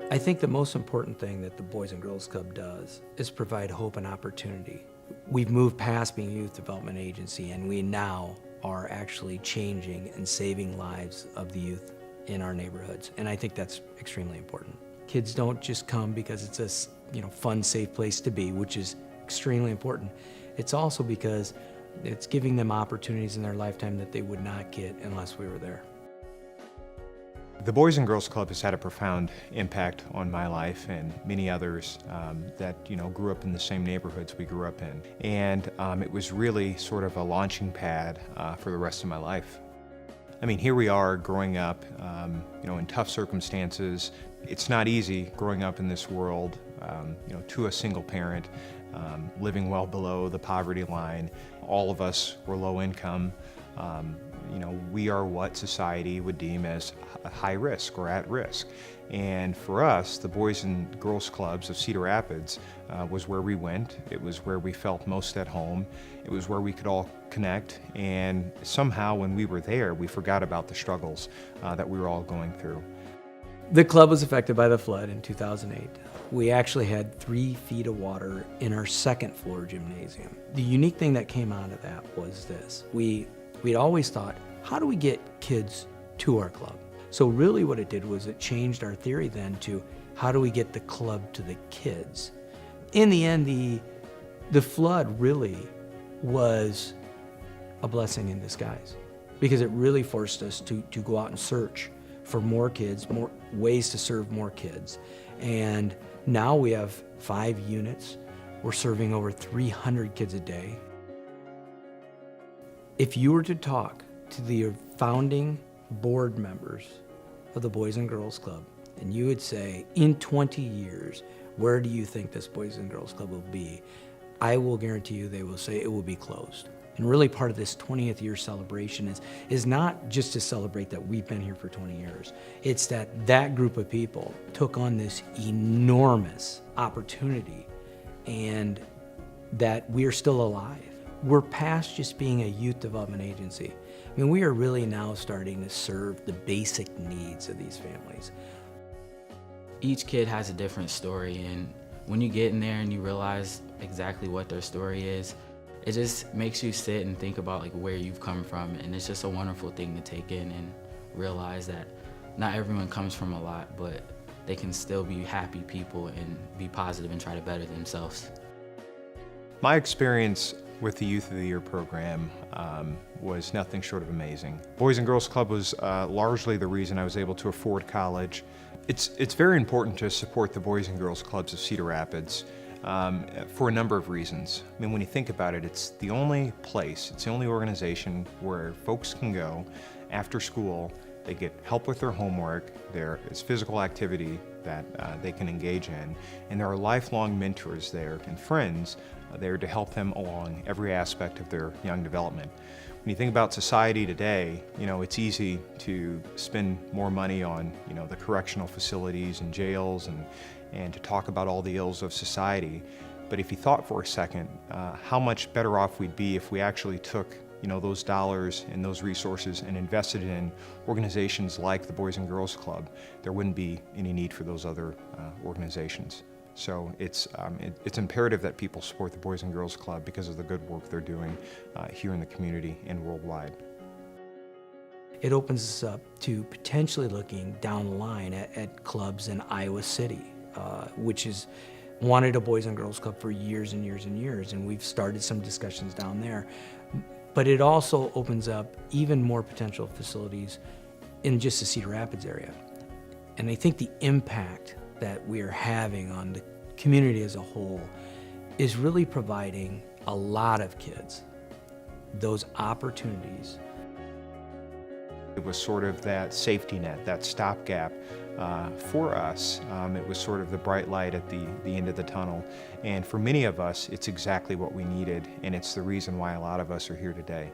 I think the most important thing that the Boys and Girls Club does is provide hope and opportunity. We've moved past being a youth development agency, and we now are actually changing and saving lives of the youth in our neighborhoods, and I think that's extremely important. Kids don't just come because it's a fun, safe place to be, which is extremely important. It's also because it's giving them opportunities in their lifetime that they would not get unless we were there. The Boys and Girls Club has had a profound impact on my life and many others that grew up in the same neighborhoods we grew up in. And it was really sort of a launching pad for the rest of my life. I mean, here we are growing up, in tough circumstances. It's not easy growing up in this world, to a single parent, living well below the poverty line. All of us were low income. We are what society would deem as high risk or at risk. And for us, the Boys and Girls Clubs of Cedar Rapids was where we went. It was where we felt most at home. It was where we could all connect. And somehow when we were there, we forgot about the struggles that we were all going through. The club was affected by the flood in 2008. We actually had 3 feet of water in our second floor gymnasium. The unique thing that came out of that was this. We'd always thought, how do we get kids to our club? So really what it did was it changed our theory then to how do we get the club to the kids? In the end, the flood really was a blessing in disguise because it really forced us to go out and search for more kids, more ways to serve more kids. And now we have 5 units. We're serving over 300 kids a day. If you were to talk to the founding board members of the Boys and Girls Club, and you would say, in 20 years, where do you think this Boys and Girls Club will be? I will guarantee you they will say it will be closed. And really part of this 20th year celebration is not just to celebrate that we've been here for 20 years. It's that group of people took on this enormous opportunity and that we are still alive. We're past just being a youth development agency. I mean, we are really now starting to serve the basic needs of these families. Each kid has a different story, and when you get in there and you realize exactly what their story is, it just makes you sit and think about where you've come from, and it's just a wonderful thing to take in and realize that not everyone comes from a lot, but they can still be happy people and be positive and try to better themselves. My experience with the Youth of the Year program was nothing short of amazing. Boys and Girls Club was largely the reason I was able to afford college. It's very important to support the Boys and Girls Clubs of Cedar Rapids for a number of reasons. I mean, when you think about it, it's the only place, it's the only organization where folks can go after school. They get help with their homework, there is physical activity that they can engage in, and there are lifelong mentors there and friends there to help them along every aspect of their young development. When you think about society today, it's easy to spend more money on, the correctional facilities and jails and to talk about all the ills of society. But if you thought for a second how much better off we'd be if we actually took those dollars and those resources and invested in organizations like the Boys and Girls Club, there wouldn't be any need for those other organizations. So it's imperative that people support the Boys and Girls Club because of the good work they're doing here in the community and worldwide. It opens us up to potentially looking down the line at clubs in Iowa City, which has wanted a Boys and Girls Club for years and years and years, and we've started some discussions down there. But it also opens up even more potential facilities in just the Cedar Rapids area. And I think the impact that we are having on the community as a whole is really providing a lot of kids those opportunities. It was sort of that safety net, that stopgap for us. It was sort of the bright light at the end of the tunnel. And for many of us, it's exactly what we needed, and it's the reason why a lot of us are here today.